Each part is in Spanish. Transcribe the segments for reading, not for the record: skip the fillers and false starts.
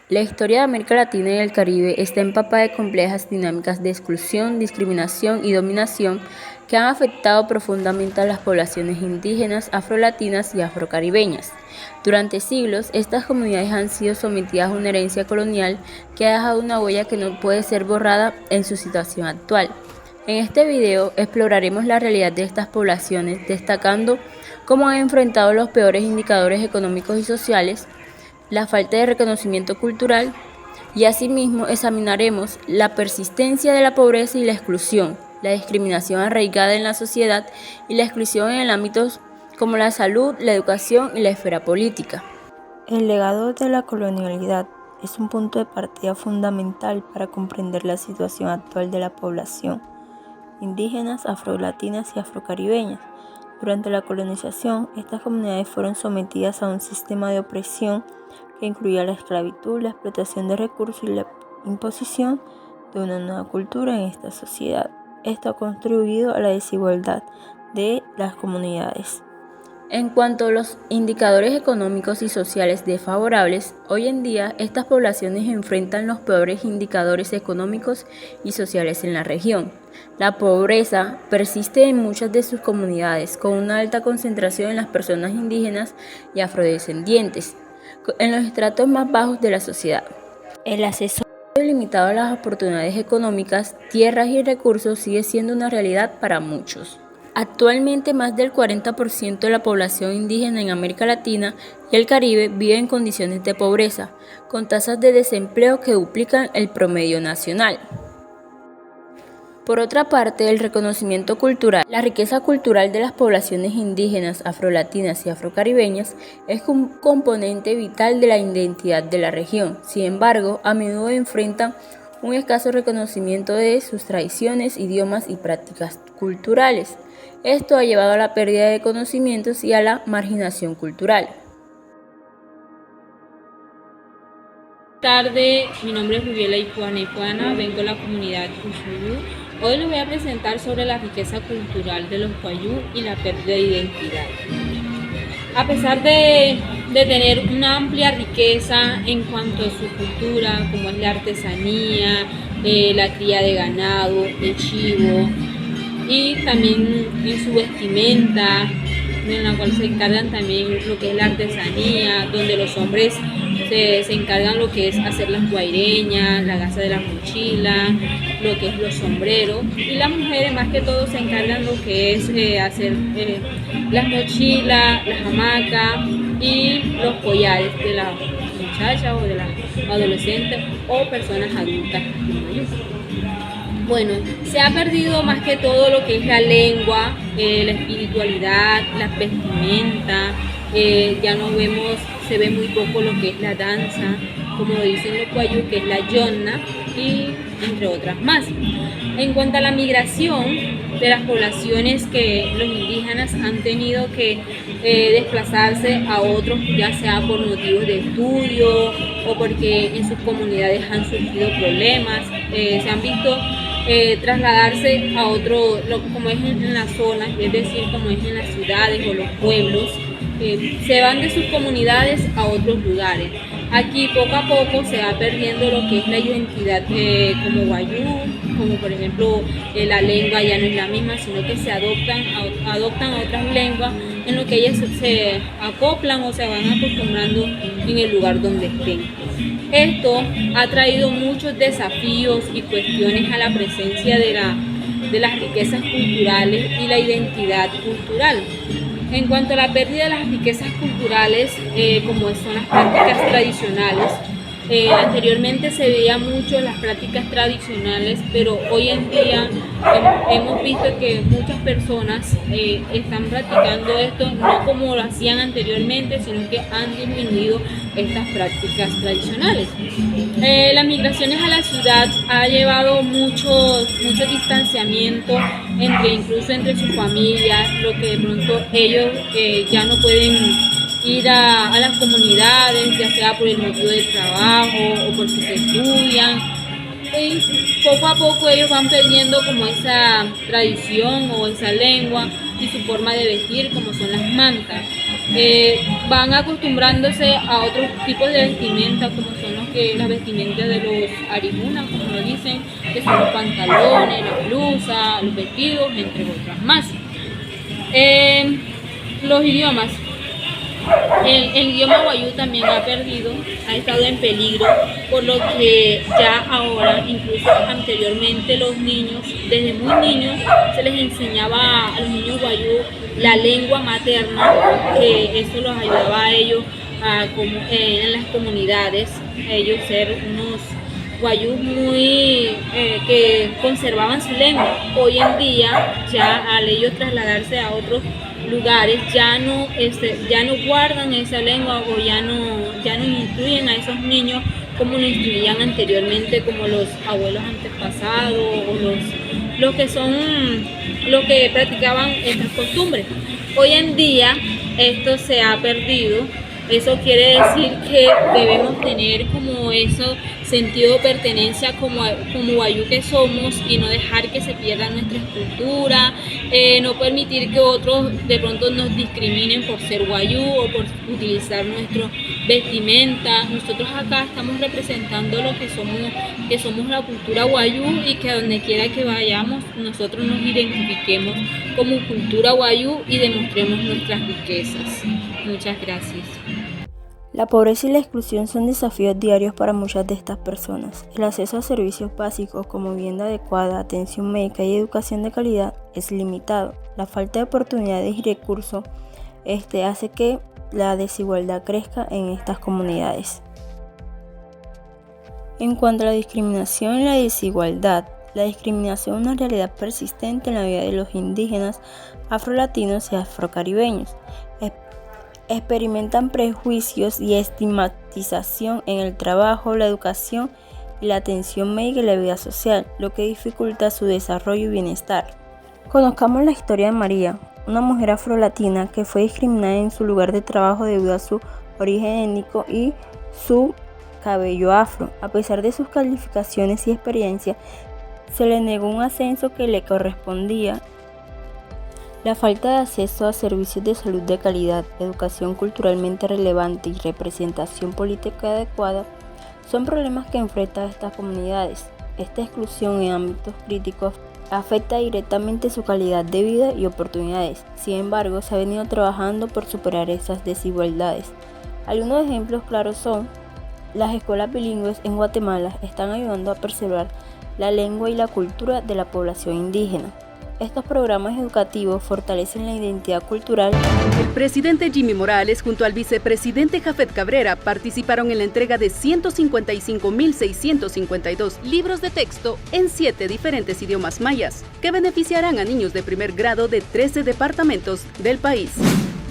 La historia de América Latina y el Caribe está empapada de complejas dinámicas de exclusión, discriminación y dominación que han afectado profundamente a las poblaciones indígenas, afrolatinas y afrocaribeñas. Durante siglos, estas comunidades han sido sometidas a una herencia colonial que ha dejado una huella que no puede ser borrada en su situación actual. En este video exploraremos la realidad de estas poblaciones, destacando cómo han enfrentado los peores indicadores económicos y sociales, la falta de reconocimiento cultural y asimismo examinaremos la persistencia de la pobreza y la exclusión, la discriminación arraigada en la sociedad y la exclusión en ámbitos como la salud, la educación y la esfera política. El legado de la colonialidad es un punto de partida fundamental para comprender la situación actual de la población indígenas, afrolatinas y afrocaribeñas. Durante la colonización, estas comunidades fueron sometidas a un sistema de opresión que incluía la esclavitud, la explotación de recursos y la imposición de una nueva cultura en esta sociedad. Esto ha contribuido a la desigualdad de las comunidades. En cuanto a los indicadores económicos y sociales desfavorables, hoy en día estas poblaciones enfrentan los peores indicadores económicos y sociales en la región. La pobreza persiste en muchas de sus comunidades, con una alta concentración en las personas indígenas y afrodescendientes, en los estratos más bajos de la sociedad. El acceso limitado a las oportunidades económicas, tierras y recursos sigue siendo una realidad para muchos. Actualmente, más del 40% de la población indígena en América Latina y el Caribe vive en condiciones de pobreza, con tasas de desempleo que duplican el promedio nacional. Por otra parte, el reconocimiento cultural. La riqueza cultural de las poblaciones indígenas, afrolatinas y afrocaribeñas es un componente vital de la identidad de la región. Sin embargo, a menudo enfrentan un escaso reconocimiento de sus tradiciones, idiomas y prácticas culturales. Esto ha llevado a la pérdida de conocimientos y a la marginación cultural. Buenas tardes, mi nombre es Viviela Ipuana, vengo de la comunidad Cuyuyú. Hoy les voy a presentar sobre la riqueza cultural de los Wayuu y la pérdida de identidad. A pesar de tener una amplia riqueza en cuanto a su cultura, como es la artesanía, la cría de ganado, de chivo, y también en su vestimenta, en la cual se encargan también lo que es la artesanía, donde los hombres se encargan lo que es hacer las guaireñas, la gasa de la mochila, lo que es los sombreros, y las mujeres más que todo se encargan lo que es hacer las mochilas, las hamacas y los collares de las muchachas o de las adolescentes o personas adultas. Bueno, se ha perdido más que todo lo que es la lengua, la espiritualidad, las vestimentas, ya no vemos, se ve muy poco lo que es la danza, como dicen los Wayuu, que es la yonna, y entre otras más. En cuanto a la migración de las poblaciones, que los indígenas han tenido que desplazarse a otros, ya sea por motivos de estudio o porque en sus comunidades han surgido problemas, se han visto trasladarse a otro, como es en las zonas, es decir, como es en las ciudades o los pueblos, se van de sus comunidades a otros lugares. Aquí poco a poco se va perdiendo lo que es la identidad como Wayuu, como por ejemplo la lengua ya no es la misma, sino que se adoptan otras lenguas en lo que ellas se acoplan o se van acostumbrando en el lugar donde estén. Esto ha traído muchos desafíos y cuestiones a la presencia de las riquezas culturales y la identidad cultural. En cuanto a la pérdida de las riquezas culturales, como son las prácticas tradicionales, anteriormente se veía mucho las prácticas tradicionales, pero hoy en día hemos visto que muchas personas están practicando esto no como lo hacían anteriormente, sino que han disminuido estas prácticas tradicionales. Las migraciones a la ciudad ha llevado mucho distanciamiento incluso entre sus familias, lo que de pronto ellos ya no pueden ir a las comunidades, ya sea por el motivo del trabajo o porque se estudian. Y poco a poco ellos van perdiendo como esa tradición o esa lengua y su forma de vestir, como son las mantas. Van acostumbrándose a otros tipos de vestimenta, como son los la vestimenta de los arihunas, como lo dicen, que son los pantalones, las blusas, los vestidos, entre otras más. Los idiomas. El idioma wayuu también ha estado en peligro, por lo que ya ahora, incluso anteriormente, los niños, desde muy niños, se les enseñaba a los niños wayuu la lengua materna, que eso los ayudaba a ellos en las comunidades, a ellos ser unos wayuu muy que conservaban su lengua. Hoy en día, ya al ellos trasladarse a otros lugares, ya no guardan esa lengua, o ya no instruyen a esos niños como lo instruían anteriormente, como los abuelos antepasados, o los que practicaban estas costumbres. Hoy en día esto se ha perdido. Eso quiere decir que debemos tener como eso sentido de pertenencia como wayuu que somos, y no dejar que se pierda nuestra cultura, no permitir que otros de pronto nos discriminen por ser wayuu o por utilizar nuestro vestimenta. Nosotros acá estamos representando lo que somos la cultura wayuu, y que a donde quiera que vayamos nosotros nos identifiquemos como cultura wayuu y demostremos nuestras riquezas. Muchas gracias. La pobreza y la exclusión son desafíos diarios para muchas de estas personas. El acceso a servicios básicos como vivienda adecuada, atención médica y educación de calidad es limitado. La falta de oportunidades y recursos hace que la desigualdad crezca en estas comunidades. En cuanto a la discriminación y la desigualdad, la discriminación es una realidad persistente en la vida de los indígenas, afrolatinos y afrocaribeños. Experimentan prejuicios y estigmatización en el trabajo, la educación y la atención médica y la vida social, lo que dificulta su desarrollo y bienestar. Conozcamos la historia de María, una mujer afrolatina que fue discriminada en su lugar de trabajo debido a su origen étnico y su cabello afro. A pesar de sus calificaciones y experiencia, se le negó un ascenso que le correspondía. La falta de acceso a servicios de salud de calidad, educación culturalmente relevante y representación política adecuada son problemas que enfrentan estas comunidades. Esta exclusión en ámbitos críticos afecta directamente su calidad de vida y oportunidades. Sin embargo, se ha venido trabajando por superar esas desigualdades. Algunos ejemplos claros son: las escuelas bilingües en Guatemala están ayudando a preservar la lengua y la cultura de la población indígena. Estos programas educativos fortalecen la identidad cultural. El presidente Jimmy Morales junto al vicepresidente Jafet Cabrera participaron en la entrega de 155.652 libros de texto en 7 diferentes idiomas mayas, que beneficiarán a niños de primer grado de 13 departamentos del país.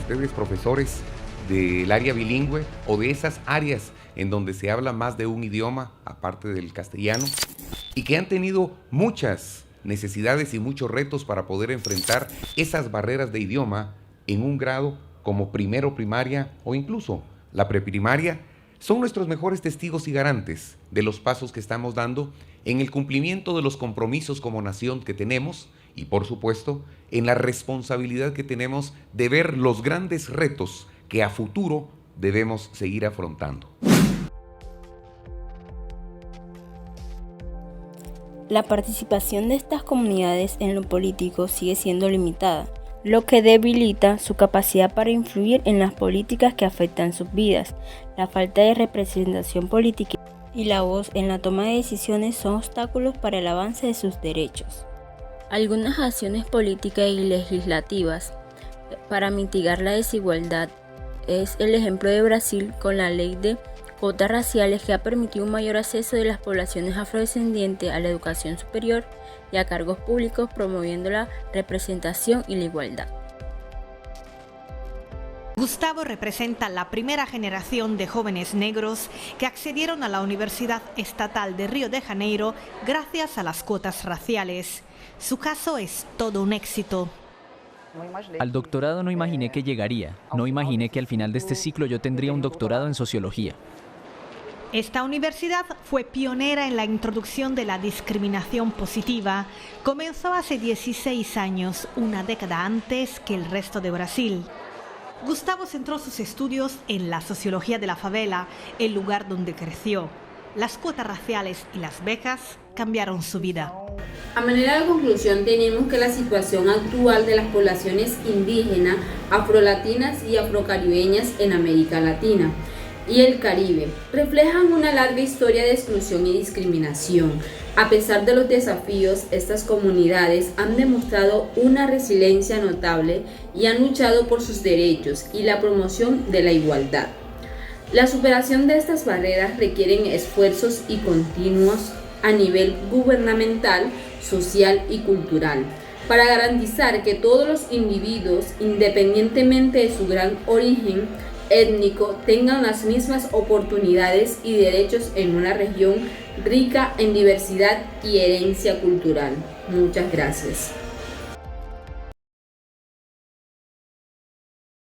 Ustedes, profesores del área bilingüe o de esas áreas en donde se habla más de un idioma, aparte del castellano, y que han tenido muchas necesidades y muchos retos para poder enfrentar esas barreras de idioma en un grado como primero primaria o incluso la preprimaria, son nuestros mejores testigos y garantes de los pasos que estamos dando en el cumplimiento de los compromisos como nación que tenemos, y por supuesto en la responsabilidad que tenemos de ver los grandes retos que a futuro debemos seguir afrontando. La participación de estas comunidades en lo político sigue siendo limitada, lo que debilita su capacidad para influir en las políticas que afectan sus vidas. La falta de representación política y la voz en la toma de decisiones son obstáculos para el avance de sus derechos. Algunas acciones políticas y legislativas para mitigar la desigualdad es el ejemplo de Brasil con la ley de cuotas raciales, que ha permitido un mayor acceso de las poblaciones afrodescendientes a la educación superior y a cargos públicos, promoviendo la representación y la igualdad. Gustavo representa la primera generación de jóvenes negros que accedieron a la Universidad Estatal de Río de Janeiro gracias a las cuotas raciales. Su caso es todo un éxito. Al doctorado no imaginé que llegaría. No imaginé que al final de este ciclo yo tendría un doctorado en sociología. Esta universidad fue pionera en la introducción de la discriminación positiva. Comenzó hace 16 años, una década antes que el resto de Brasil. Gustavo centró sus estudios en la sociología de la favela, el lugar donde creció. las cuotas raciales y las becas cambiaron su vida. A manera de conclusión, tenemos que la situación actual de las poblaciones indígenas, afrolatinas y afrocaribeñas en América Latina y el Caribe reflejan una larga historia de exclusión y discriminación. A pesar de los desafíos, estas comunidades han demostrado una resiliencia notable y han luchado por sus derechos y la promoción de la igualdad. La superación de estas barreras requieren esfuerzos y continuos a nivel gubernamental, social y cultural, para garantizar que todos los individuos, independientemente de su gran origen étnico, tengan las mismas oportunidades y derechos en una región rica en diversidad y herencia cultural. Muchas gracias.